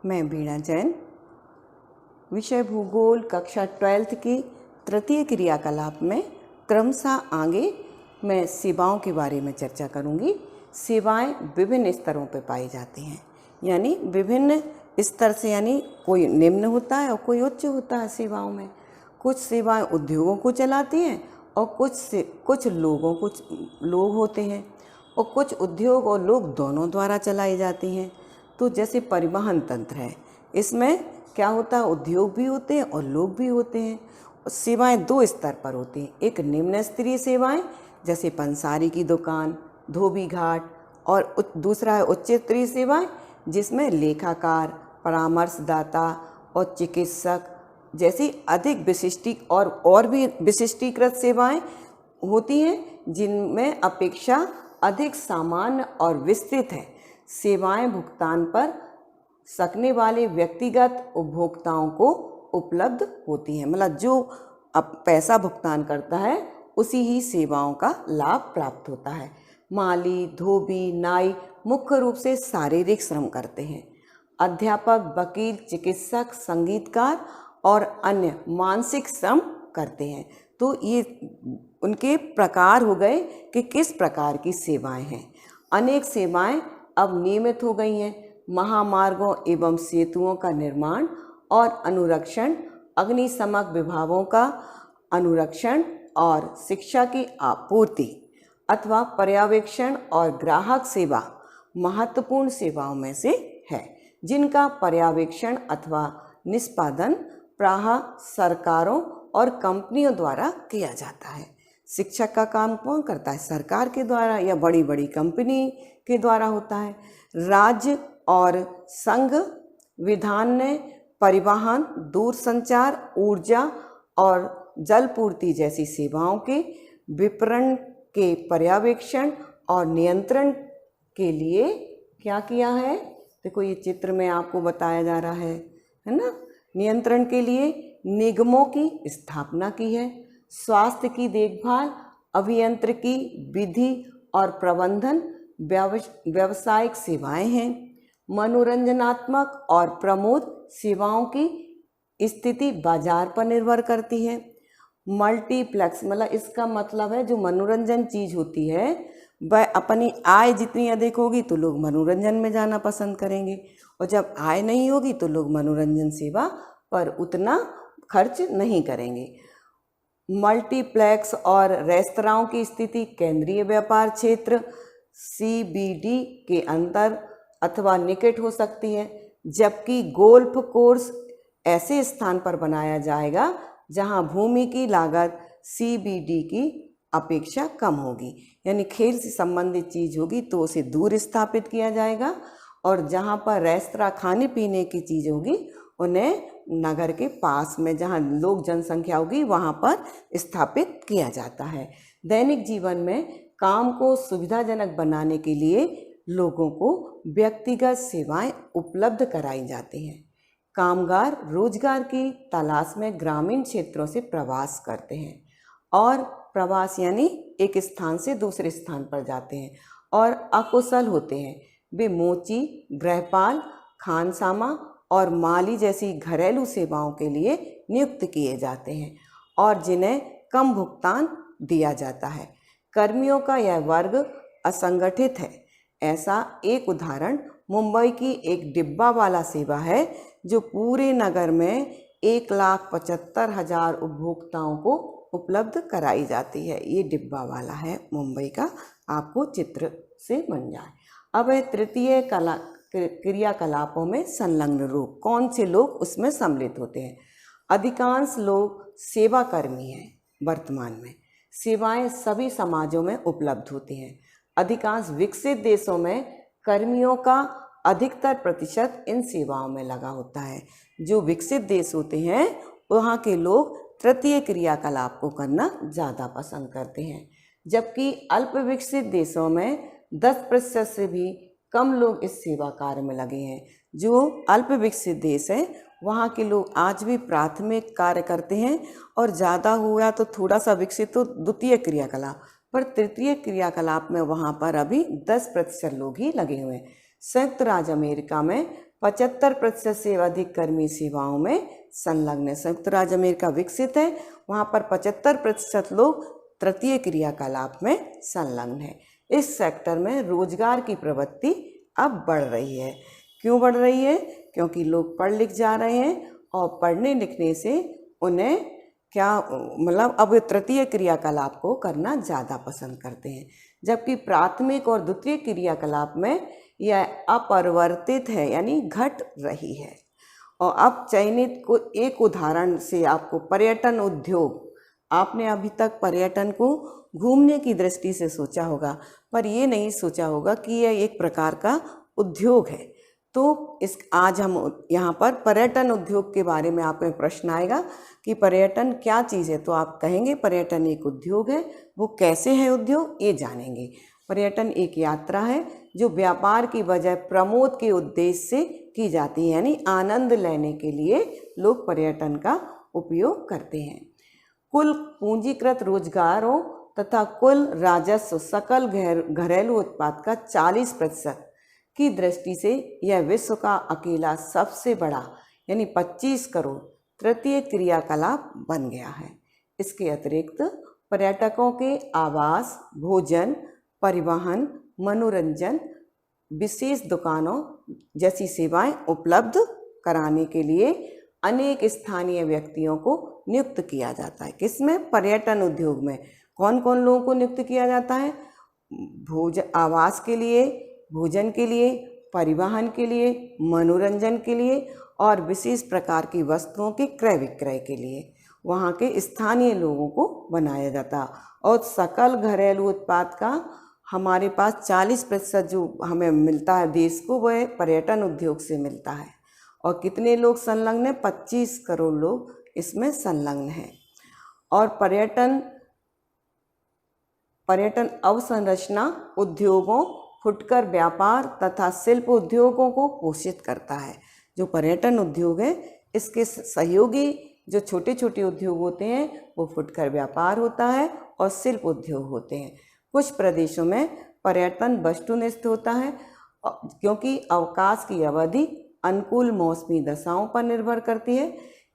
मैं वीणा जैन, विषय भूगोल कक्षा 12th की तृतीय क्रियाकलाप में क्रमशः आगे मैं सेवाओं के बारे में चर्चा करूंगी। सेवाएं विभिन्न स्तरों पर पाई जाती हैं, यानी विभिन्न स्तर से, यानी कोई निम्न होता है और कोई उच्च होता है। सेवाओं में कुछ सेवाएं उद्योगों को चलाती हैं और कुछ लोग होते हैं, और कुछ उद्योग और लोग दोनों द्वारा चलाई जाती हैं। तो जैसे परिवहन तंत्र है, इसमें क्या होता है, उद्योग भी होते हैं और लोग भी होते हैं। सेवाएं दो स्तर पर होती हैं, एक निम्न स्तरीय सेवाएं जैसे पंसारी की दुकान, धोबी घाट, और दूसरा है उच्च स्तरीय सेवाएं जिसमें लेखाकार, परामर्शदाता और चिकित्सक जैसी अधिक और भी विशिष्टीकृत सेवाएं होती हैं, जिनमें अपेक्षा अधिक सामान्य और विस्तृत है। सेवाएं भुगतान पर सकने वाले व्यक्तिगत उपभोक्ताओं को उपलब्ध होती हैं, मतलब जो अब पैसा भुगतान करता है उसी ही सेवाओं का लाभ प्राप्त होता है। माली, धोबी, नाई मुख्य रूप से शारीरिक श्रम करते हैं। अध्यापक, वकील, चिकित्सक, संगीतकार और अन्य मानसिक श्रम करते हैं। तो ये उनके प्रकार हो गए कि किस प्रकार की सेवाएं हैं। अनेक सेवाएं अब नियमित हो गई हैं। महामार्गों एवं सेतुओं का निर्माण और अनुरक्षण, अग्निशमक विभागों का अनुरक्षण और शिक्षा की आपूर्ति अथवा पर्यवेक्षण और ग्राहक सेवा महत्वपूर्ण सेवाओं में से है, जिनका पर्यवेक्षण अथवा निष्पादन प्रायः सरकारों और कंपनियों द्वारा किया जाता है। शिक्षक का काम कौन करता है? सरकार के द्वारा या बड़ी बड़ी कंपनी के द्वारा होता है। राज्य और संघ विधान ने परिवहन, दूरसंचार, ऊर्जा और जलपूर्ति जैसी सेवाओं के विपणन के पर्यवेक्षण और नियंत्रण के लिए क्या किया है? देखो ये चित्र में आपको बताया जा रहा है ना। नियंत्रण के लिए निगमों की स्थापना की है। स्वास्थ्य की देखभाल, अभियांत्रिकी, विधि और प्रबंधन व्यावसायिक सेवाएं हैं। मनोरंजनात्मक और प्रमोद सेवाओं की स्थिति बाजार पर निर्भर करती है। मल्टीप्लेक्स, मतलब इसका मतलब है जो मनोरंजन चीज़ होती है वह अपनी आय जितनी अधिक होगी तो लोग मनोरंजन में जाना पसंद करेंगे, और जब आय नहीं होगी तो लोग मनोरंजन सेवा पर उतना खर्च नहीं करेंगे। मल्टीप्लेक्स और रेस्तराओं की स्थिति केंद्रीय व्यापार क्षेत्र CBD के अंतर अथवा निकट हो सकती है, जबकि गोल्फ कोर्स ऐसे स्थान पर बनाया जाएगा जहां भूमि की लागत CBD की अपेक्षा कम होगी, यानी खेल से संबंधित चीज़ होगी तो उसे दूर स्थापित किया जाएगा, और जहां पर रेस्तरां खाने पीने की चीज़ होगी उन्हें नगर के पास में जहां लोग जनसंख्या होगी वहां पर स्थापित किया जाता है। दैनिक जीवन में काम को सुविधाजनक बनाने के लिए लोगों को व्यक्तिगत सेवाएं उपलब्ध कराई जाती हैं। कामगार रोजगार की तलाश में ग्रामीण क्षेत्रों से प्रवास करते हैं, और प्रवास यानी एक स्थान से दूसरे स्थान पर जाते हैं और अकुशल होते हैं। वे मोची, गृहपाल, खानसामा और माली जैसी घरेलू सेवाओं के लिए नियुक्त किए जाते हैं और जिन्हें कम भुगतान दिया जाता है। कर्मियों का यह वर्ग असंगठित है। ऐसा एक उदाहरण मुंबई की एक डिब्बा वाला सेवा है जो पूरे नगर में 1,75,000 उपभोक्ताओं को उपलब्ध कराई जाती है। ये डिब्बा वाला है मुंबई का, आपको चित्र से बन जाए। अब तृतीय क्रियाकलापों में संलग्न लोग, कौन से लोग उसमें सम्मिलित होते हैं? अधिकांश लोग सेवा कर्मी हैं। वर्तमान में सेवाएं सभी समाजों में उपलब्ध होती हैं। अधिकांश विकसित देशों में कर्मियों का अधिकतर प्रतिशत इन सेवाओं में लगा होता है। जो विकसित देश होते हैं वहाँ के लोग तृतीय क्रियाकलाप को करना ज़्यादा पसंद करते हैं, जबकि अल्प विकसित देशों में 10% से भी कम लोग इस सेवा कार्य में लगे हैं। जो अल्प विकसित देश हैं वहाँ के लोग आज भी प्राथमिक कार्य करते हैं, और ज़्यादा हुआ तो थोड़ा सा विकसित तो द्वितीय क्रियाकलाप, पर तृतीय क्रियाकलाप में वहाँ पर अभी 10% लोग ही लगे हुए हैं। संयुक्त राज्य अमेरिका में 75% से अधिक कर्मी सेवाओं में संलग्न है। संयुक्त राज्य अमेरिका विकसित है, वहाँ पर 75% लोग तृतीय क्रियाकलाप में संलग्न है। इस सेक्टर में रोजगार की प्रवृत्ति अब बढ़ रही है। क्यों बढ़ रही है? क्योंकि लोग पढ़ लिख जा रहे हैं और पढ़ने लिखने से उन्हें क्या मतलब अब तृतीय क्रियाकलाप को करना ज़्यादा पसंद करते हैं, जबकि प्राथमिक और द्वितीय क्रियाकलाप में यह अपरिवर्तित है, यानी घट रही है। और अब चयनित को एक उदाहरण से आपको पर्यटन उद्योग, आपने अभी तक पर्यटन को घूमने की दृष्टि से सोचा होगा, पर ये नहीं सोचा होगा कि यह एक प्रकार का उद्योग है। तो आज हम यहाँ पर पर्यटन उद्योग के बारे में आप में प्रश्न आएगा कि पर्यटन क्या चीज़ है, तो आप कहेंगे पर्यटन एक उद्योग है। वो कैसे है उद्योग, ये जानेंगे। पर्यटन एक यात्रा है जो व्यापार की बजाय प्रमोद के उद्देश्य से की जाती है, यानी आनंद लेने के लिए लोग पर्यटन का उपयोग करते हैं। कुल पूंजीकृत रोजगारों तथा कुल राजस्व सकल घरेलू उत्पाद का 40% की दृष्टि से यह विश्व का अकेला सबसे बड़ा यानी 25 करोड़ तृतीय क्रियाकलाप बन गया है। इसके अतिरिक्त पर्यटकों के आवास, भोजन, परिवहन, मनोरंजन, विशेष दुकानों जैसी सेवाएं उपलब्ध कराने के लिए अनेक स्थानीय व्यक्तियों को नियुक्त किया जाता है। किसमें? पर्यटन उद्योग में। कौन कौन लोगों को नियुक्त किया जाता है? आवास के लिए, भोजन के लिए, परिवहन के लिए, मनोरंजन के लिए और विशेष प्रकार की वस्तुओं के क्रय विक्रय के लिए वहाँ के स्थानीय लोगों को बनाया जाता। और सकल घरेलू उत्पाद का हमारे पास 40% जो हमें मिलता है देश को, वह पर्यटन उद्योग से मिलता है। और कितने लोग संलग्न हैं? 25 करोड़ लोग इसमें संलग्न हैं। और पर्यटन अवसंरचना उद्योगों, फुटकर व्यापार तथा शिल्प उद्योगों को पोषित करता है। जो पर्यटन उद्योग है, इसके सहयोगी जो छोटे छोटे उद्योग होते हैं वो फुटकर व्यापार होता है और शिल्प उद्योग होते हैं। कुछ प्रदेशों में पर्यटन वस्तुनिष्ठ होता है क्योंकि अवकाश की अवधि अनुकूल मौसमी दशाओं पर निर्भर करती है,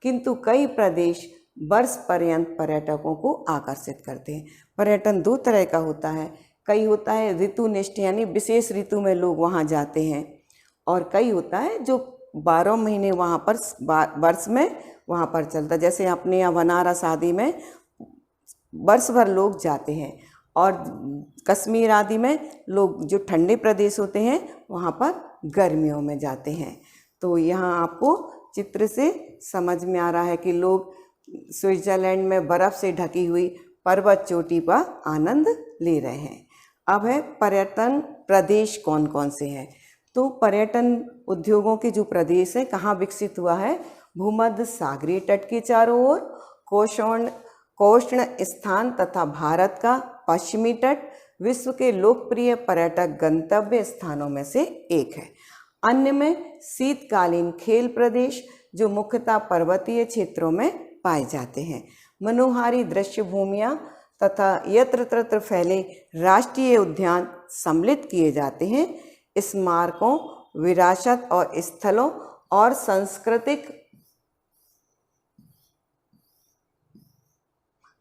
किंतु कई प्रदेश वर्ष पर्यंत पर्यटकों को आकर्षित करते हैं। पर्यटन दो तरह का होता है, कई होता है ऋतुनिष्ठ यानी विशेष ऋतु में लोग वहाँ जाते हैं, और कई होता है जो 12 महीने वहाँ पर वर्ष में वहाँ पर चलता। जैसे अपने यहाँ बनारस आदि में वर्ष भर लोग जाते हैं, और कश्मीर आदि में लोग जो ठंडे प्रदेश होते हैं वहाँ पर गर्मियों में जाते हैं। तो यहाँ आपको चित्र से समझ में आ रहा है कि लोग स्विट्जरलैंड में बर्फ़ से ढकी हुई पर्वत चोटी पर आनंद ले रहे हैं। अब है पर्यटन प्रदेश कौन कौन से हैं। तो पर्यटन उद्योगों के जो प्रदेश है कहाँ विकसित हुआ है? भूमध्य सागरीय तट के चारों ओर, कोष्ण स्थान तथा भारत का पश्चिमी तट विश्व के लोकप्रिय पर्यटक गंतव्य स्थानों में से एक है। अन्य में शीतकालीन खेल प्रदेश जो मुख्यतः पर्वतीय क्षेत्रों में पाए जाते हैं। मनोहारी दृश्य भूमियाँ तथा यत्र तत्र फैले राष्ट्रीय उद्यान सम्मिलित किए जाते हैं। स्मारकों, विरासत और स्थलों और सांस्कृतिक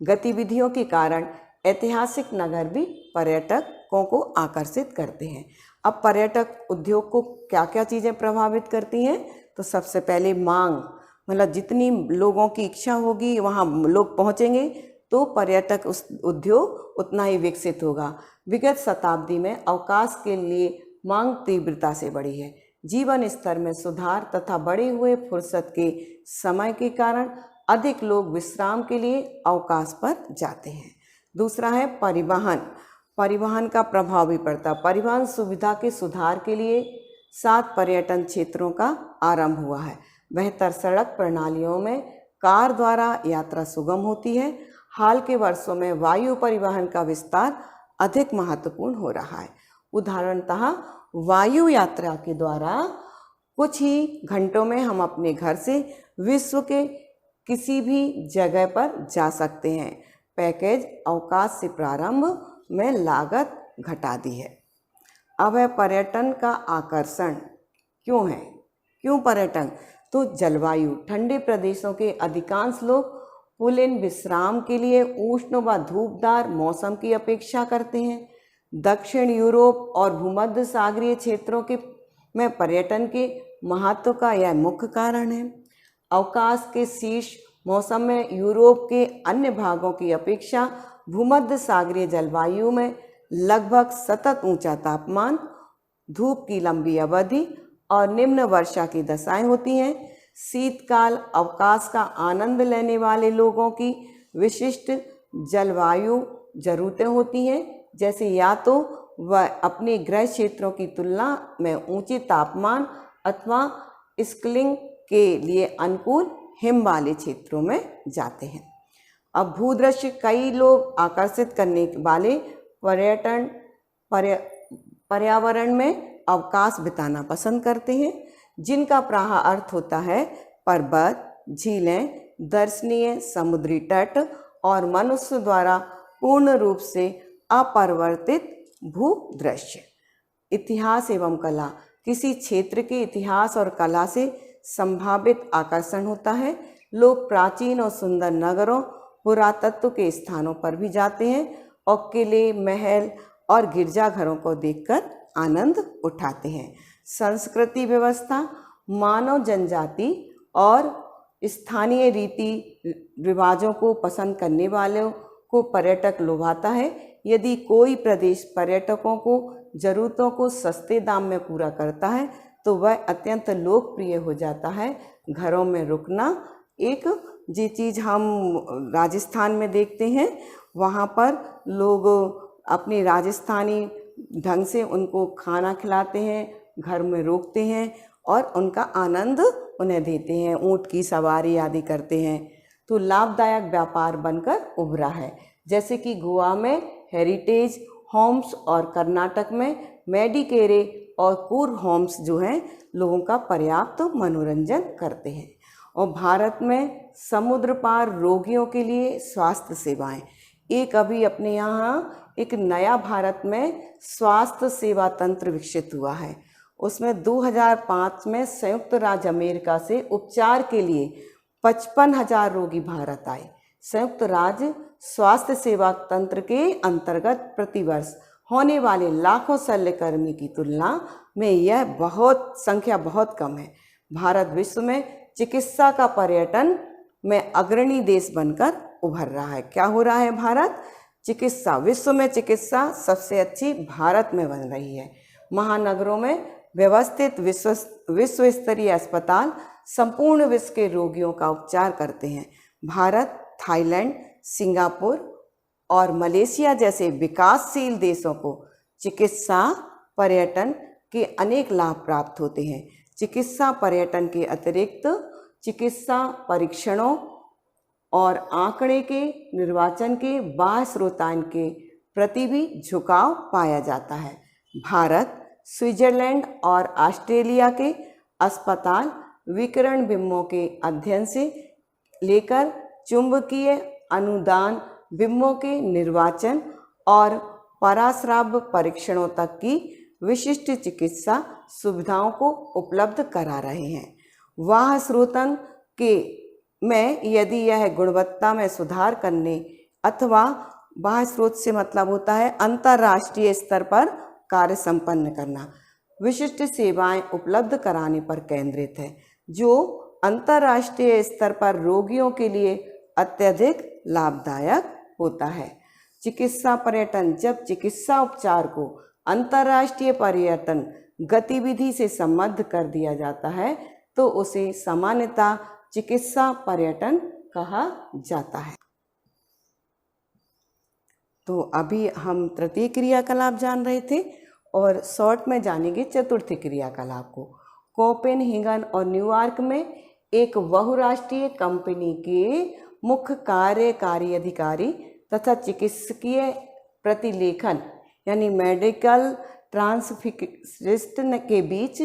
गतिविधियों के कारण ऐतिहासिक नगर भी पर्यटकों को आकर्षित करते हैं। अब पर्यटक उद्योग को क्या क्या चीज़ें प्रभावित करती हैं? तो सबसे पहले मांग, मतलब जितनी लोगों की इच्छा होगी वहाँ लोग पहुँचेंगे तो पर्यटक उस उद्योग उतना ही विकसित होगा। विगत शताब्दी में अवकाश के लिए मांग तीव्रता से बढ़ी है। जीवन स्तर में सुधार तथा बढ़े हुए फुर्सत के समय के कारण अधिक लोग विश्राम के लिए अवकाश पर जाते हैं। दूसरा है परिवहन का प्रभाव भी पड़ता है। परिवहन सुविधा के सुधार के लिए 7 पर्यटन क्षेत्रों का आरंभ हुआ है। बेहतर सड़क प्रणालियों में कार द्वारा यात्रा सुगम होती है। हाल के वर्षों में वायु परिवहन का विस्तार अधिक महत्वपूर्ण हो रहा है। उदाहरणतः वायु यात्रा के द्वारा कुछ ही घंटों में हम अपने घर से विश्व के किसी भी जगह पर जा सकते हैं। पैकेज अवकाश से प्रारंभ में लागत घटा दी है। अब है पर्यटन का आकर्षण क्यों है, क्यों पर्यटन? तो जलवायु, ठंडे प्रदेशों के अधिकांश लोग पुलिन विश्राम के लिए उष्ण व धूपदार मौसम की अपेक्षा करते हैं। दक्षिण यूरोप और भूमध्य सागरीय क्षेत्रों के में पर्यटन के महत्व का यह मुख्य कारण है। अवकाश के शीर्ष मौसम में यूरोप के अन्य भागों की अपेक्षा भूमध्य सागरीय जलवायु में लगभग सतत ऊंचा तापमान, धूप की लंबी अवधि और निम्न वर्षा की दशाएं होती हैं। शीतकाल अवकाश का आनंद लेने वाले लोगों की विशिष्ट जलवायु जरूरतें होती हैं, जैसे या तो वह अपने गृह क्षेत्रों की तुलना में ऊंचे तापमान अथवा स्कीइंग के लिए अनुकूल हिम वाले क्षेत्रों में जाते हैं। अब भूदृश्य, कई लोग आकर्षित करने वाले पर्यावरण में अवकाश बिताना पसंद करते हैं, जिनका प्रायः अर्थ होता है पर्वत, झीलें, दर्शनीय समुद्री तट और मनुष्य द्वारा पूर्ण रूप से अपरिवर्तित भूदृश्य। इतिहास एवं कला, किसी क्षेत्र के इतिहास और कला से संभावित आकर्षण होता है। लोग प्राचीन और सुंदर नगरों, पुरातत्व के स्थानों पर भी जाते हैं और किले, महल और गिरजाघरों को देखकर आनंद उठाते हैं। संस्कृति व्यवस्था, मानव जनजाति और स्थानीय रीति रिवाजों को पसंद करने वालों को पर्यटक लुभाता है। यदि कोई प्रदेश पर्यटकों को ज़रूरतों को सस्ते दाम में पूरा करता है तो वह अत्यंत लोकप्रिय हो जाता है। घरों में रुकना, एक जी चीज़ हम राजस्थान में देखते हैं, वहाँ पर लोग अपने राजस्थानी ढंग से उनको खाना खिलाते हैं, घर में रोकते हैं और उनका आनंद उन्हें देते हैं, ऊँट की सवारी आदि करते हैं। तो लाभदायक व्यापार बनकर उभरा है, जैसे कि गोवा में हेरिटेज होम्स और कर्नाटक में मेडिकेरे और कूर होम्स जो हैं लोगों का पर्याप्त मनोरंजन करते हैं। और भारत में समुद्र पार रोगियों के लिए स्वास्थ्य सेवाएं, एक अभी अपने यहाँ एक नया भारत में स्वास्थ्य सेवा तंत्र विकसित हुआ है। उसमें 2005 में संयुक्त राज्य अमेरिका से उपचार के लिए 55,000 रोगी भारत आए। संयुक्त राज्य स्वास्थ्य सेवा तंत्र के अंतर्गत प्रतिवर्ष होने वाले लाखों शल्यकर्मी की तुलना में यह संख्या बहुत कम है। भारत विश्व में चिकित्सा का पर्यटन में अग्रणी देश बनकर उभर रहा है। क्या हो रहा है? भारत चिकित्सा, विश्व में चिकित्सा सबसे अच्छी भारत में बन रही है। महानगरों में व्यवस्थित विश्व स्तरीय अस्पताल संपूर्ण विश्व के रोगियों का उपचार करते हैं। भारत, थाईलैंड, सिंगापुर और मलेशिया जैसे विकासशील देशों को चिकित्सा पर्यटन के अनेक लाभ प्राप्त होते हैं। चिकित्सा पर्यटन के अतिरिक्त चिकित्सा परीक्षणों और आंकड़े के निर्वाचन के बाह्य स्रोतान के प्रति भी झुकाव पाया जाता है। भारत, स्विट्जरलैंड और ऑस्ट्रेलिया के अस्पताल विकिरण बिंबों के अध्ययन से लेकर चुंबकीय अनुदान बिंबों के निर्वाचन और पराश्राव्य परीक्षणों तक की विशिष्ट चिकित्सा सुविधाओं को उपलब्ध करा रहे हैं। वाह स्रोतन के में यदि यह गुणवत्ता में सुधार करने अथवा बाह्य स्रोत से मतलब होता है अंतर्राष्ट्रीय स्तर पर कार्य संपन्न करना, विशिष्ट सेवाएं उपलब्ध कराने पर केंद्रित है, जो अंतर्राष्ट्रीय स्तर पर रोगियों के लिए अत्यधिक लाभदायक होता है। चिकित्सा पर्यटन, जब चिकित्सा उपचार को अंतर्राष्ट्रीय पर्यटन गतिविधि से संबद्ध कर दिया जाता है तो उसे सामान्यतः चिकित्सा पर्यटन कहा जाता है। तो अभी हम तृतीय क्रियाकलाप जान रहे थे और शॉर्ट में जानेंगे चतुर्थी क्रियाकलाप को। कोपेनहेगन और न्यूयॉर्क में एक बहुराष्ट्रीय कंपनी के मुख्य कार्यकारी अधिकारी तथा चिकित्सकीय प्रतिलेखन यानी मेडिकल ट्रांसफिक्सिस्ट के बीच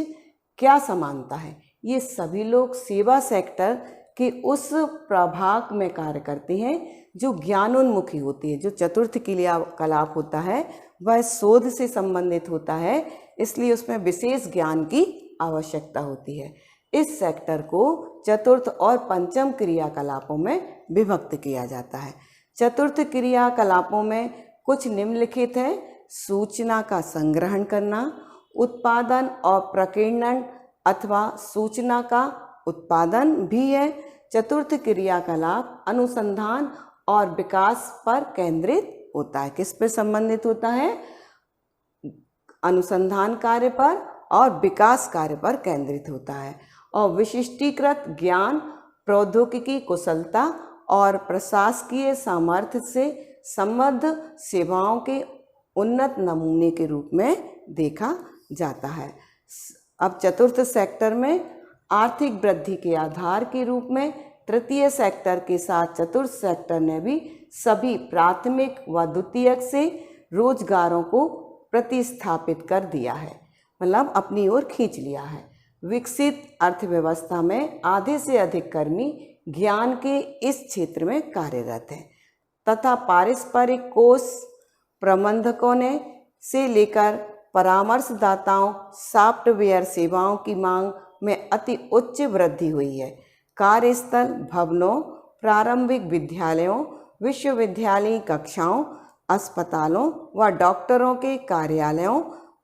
क्या समानता है? ये सभी लोग सेवा सेक्टर के उस प्रभाग में कार्य करते हैं जो ज्ञानोन्मुखी होती है। जो चतुर्थ क्रियाकलाप होता है वह शोध से संबंधित होता है, इसलिए उसमें विशेष ज्ञान की आवश्यकता होती है। इस सेक्टर को चतुर्थ और पंचम क्रियाकलापों में विभक्त किया जाता है। चतुर्थ क्रियाकलापों में कुछ निम्नलिखित है: सूचना का संग्रहण करना, उत्पादन और प्रकीर्णन अथवा सूचना का उत्पादन भी है। चतुर्थ क्रियाकलाप अनुसंधान और विकास पर केंद्रित होता है। किस पर संबंधित होता है? अनुसंधान कार्य पर और विकास कार्य पर केंद्रित होता है। और विशिष्टीकृत ज्ञान, प्रौद्योगिकी कुशलता और प्रशासकीय सामर्थ्य से संबद्ध सेवाओं के उन्नत नमूने के रूप में देखा जाता है। अब चतुर्थ सेक्टर में आर्थिक वृद्धि के आधार के रूप में तृतीय सेक्टर के साथ चतुर्थ सेक्टर ने भी सभी प्राथमिक व द्वितीयक से रोजगारों को प्रतिस्थापित कर दिया है, मतलब अपनी ओर खींच लिया है। विकसित अर्थव्यवस्था में आधे से अधिक कर्मी ज्ञान के इस क्षेत्र में कार्यरत हैं तथा पारस्परिक कोष प्रबंधकों ने से लेकर परामर्शदाताओं, सॉफ्टवेयर सेवाओं की मांग में अति उच्च वृद्धि हुई है। कार्यस्थल भवनों, प्रारंभिक विद्यालयों, विश्वविद्यालयी कक्षाओं, अस्पतालों व डॉक्टरों के कार्यालयों,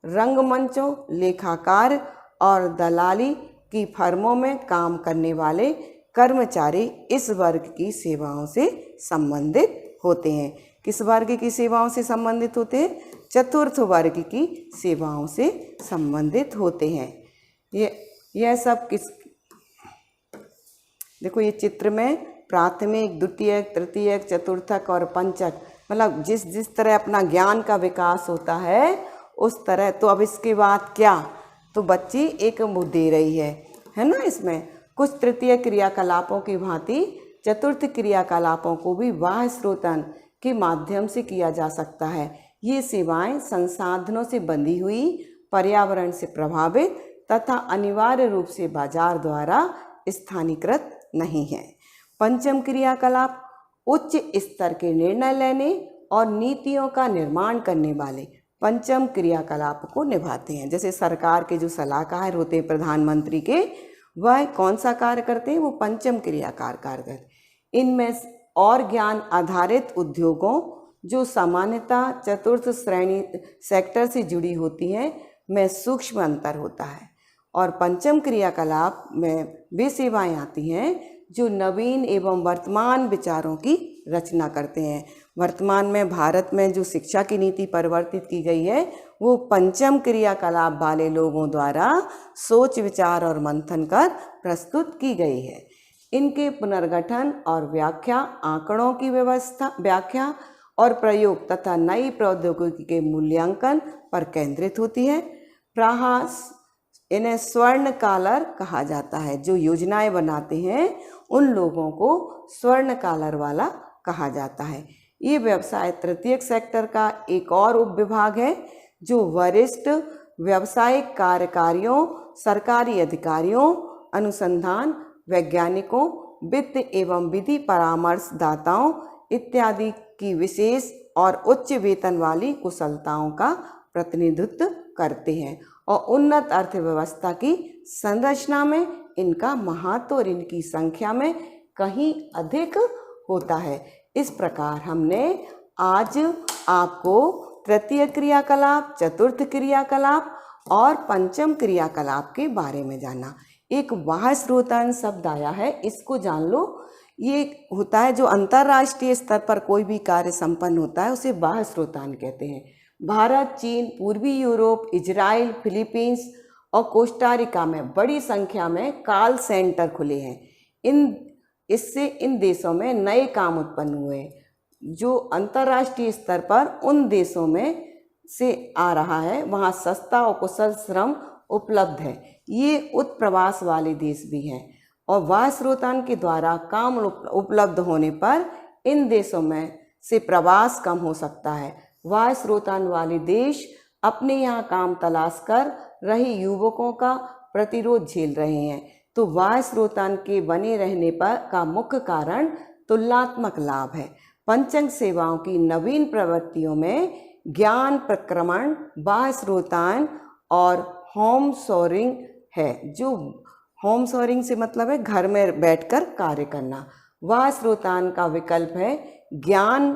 रंगमंचों, लेखाकार और दलाली की फर्मों में काम करने वाले कर्मचारी इस वर्ग की सेवाओं से संबंधित होते हैं। किस वर्ग की सेवाओं से संबंधित होते हैं? चतुर्थ वर्ग की सेवाओं से संबंधित होते हैं। यह सब किस, देखो ये चित्र में प्राथमिक, द्वितीयक, तृतीयक, चतुर्थक और पंचक, मतलब जिस जिस तरह अपना ज्ञान का विकास होता है उस तरह। तो अब इसके बाद क्या, तो बच्ची एक मुद्दे दे रही है ना। इसमें कुछ तृतीय क्रियाकलापों की भांति चतुर्थ क्रियाकलापों को भी बाह्य स्रोतन के माध्यम से किया जा सकता है। ये सेवाएं संसाधनों से बंधी हुई, पर्यावरण से प्रभावित तथा अनिवार्य रूप से बाजार द्वारा स्थानीयकृत नहीं है। पंचम क्रियाकलाप उच्च स्तर के निर्णय लेने और नीतियों का निर्माण करने वाले पंचम क्रियाकलाप को निभाते हैं। जैसे सरकार के जो सलाहकार होते हैं प्रधानमंत्री के, वह कौन सा कार्य करते हैं? वो पंचम क्रियाकार कार्य करते हैं। इनमें और ज्ञान आधारित उद्योगों जो सामान्यतः चतुर्थ श्रेणी सेक्टर से जुड़ी होती हैं में सूक्ष्म अंतर होता है। और पंचम क्रियाकलाप में वे सेवाएं आती हैं जो नवीन एवं वर्तमान विचारों की रचना करते हैं। वर्तमान में भारत में जो शिक्षा की नीति परिवर्तित की गई है वो पंचम क्रियाकलाप वाले लोगों द्वारा सोच विचार और मंथन कर प्रस्तुत की गई है। इनके पुनर्गठन और व्याख्या, आंकड़ों की व्याख्या और प्रयोग तथा नई प्रौद्योगिकी के मूल्यांकन पर केंद्रित होती है। प्रायः इन्हें स्वर्ण कालर कहा जाता है। जो योजनाएं बनाते हैं उन लोगों को स्वर्ण कालर वाला कहा जाता है। ये व्यवसाय तृतीयक सेक्टर का एक और उपविभाग है जो वरिष्ठ व्यावसायिक कार्यकारियों, सरकारी अधिकारियों, अनुसंधान वैज्ञानिकों, वित्त एवं विधि परामर्शदाताओं इत्यादि की विशेष और उच्च वेतन वाली कुशलताओं का प्रतिनिधित्व करते हैं। और उन्नत अर्थव्यवस्था की संरचना में इनका महत्व और इनकी संख्या में कहीं अधिक होता है। इस प्रकार हमने आज आपको तृतीय क्रियाकलाप, चतुर्थ क्रियाकलाप और पंचम क्रियाकलाप के बारे में जाना। एक बाह्य स्रोतान शब्द आया है, इसको जान लो। ये होता है जो अंतर्राष्ट्रीय स्तर पर कोई भी कार्य संपन्न होता है उसे बाह्य स्रोतान कहते हैं। भारत, चीन, पूर्वी यूरोप, इजराइल, फिलीपींस और कोस्टारिका में बड़ी संख्या में कॉल सेंटर खुले हैं। इससे इन देशों में नए काम उत्पन्न हुए जो अंतर्राष्ट्रीय स्तर पर उन देशों में से आ रहा है, वहाँ सस्ता और कुशल श्रम उपलब्ध है। ये उत्प्रवास वाले देश भी हैं और बाह्य स्रोतान के द्वारा काम उपलब्ध होने पर इन देशों में से प्रवास कम हो सकता है। बाह्य स्रोतान वाले देश अपने यहाँ काम तलाश कर रहे युवकों का प्रतिरोध झेल रहे हैं। तो बाह्य स्रोतान के बने रहने पर का मुख्य कारण तुलनात्मक लाभ है। पंचम सेवाओं की नवीन प्रवृत्तियों में ज्ञान प्रक्रमण, बाह्य स्रोतान और होम शोरिंग है जो होम सोरिंग से मतलब है घर में बैठकर कार्य करना। वाह स्रोतान का विकल्प है ज्ञान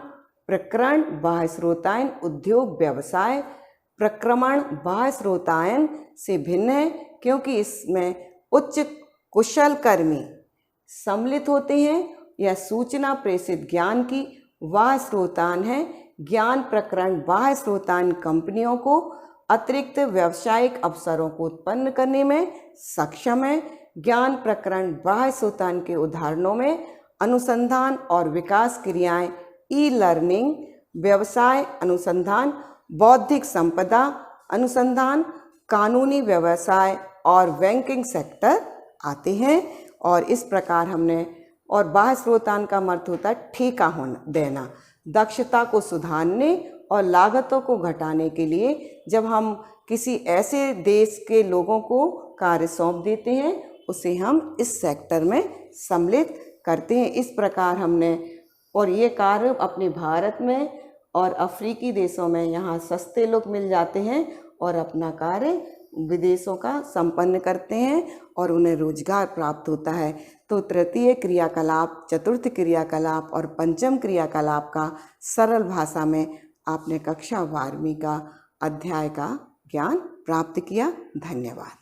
प्रकरण बाह्य स्रोतायन उद्योग व्यवसाय। प्रक्रमण बाह्य स्रोतायन से भिन्न है क्योंकि इसमें उच्च कुशल कर्मी सम्मिलित होते हैं। यह सूचना प्रेषित ज्ञान की वाह स्रोतान है। ज्ञान प्रकरण बाह्य स्रोतान कंपनियों को अतिरिक्त व्यावसायिक अवसरों को उत्पन्न करने में सक्षम है। ज्ञान प्रकरण बाह्य स्रोतान के उदाहरणों में अनुसंधान और विकास क्रियाएं, ई लर्निंग, व्यवसाय अनुसंधान, बौद्धिक संपदा अनुसंधान, कानूनी व्यवसाय और बैंकिंग सेक्टर आते हैं। और इस प्रकार हमने, और बाह्य स्रोतान का अर्थ होता है ठेका होना देना, दक्षता को सुधारने और लागतों को घटाने के लिए जब हम किसी ऐसे देश के लोगों को कार्य सौंप देते हैं उसे हम इस सेक्टर में सम्मिलित करते हैं। इस प्रकार हमने, और ये कार्य अपने भारत में और अफ्रीकी देशों में यहाँ सस्ते लोग मिल जाते हैं और अपना कार्य विदेशों का संपन्न करते हैं और उन्हें रोजगार प्राप्त होता है। तो तृतीय क्रियाकलाप, चतुर्थ क्रियाकलाप और पंचम क्रियाकलाप का सरल भाषा में आपने कक्षा 12वीं का अध्याय का ज्ञान प्राप्त किया। धन्यवाद।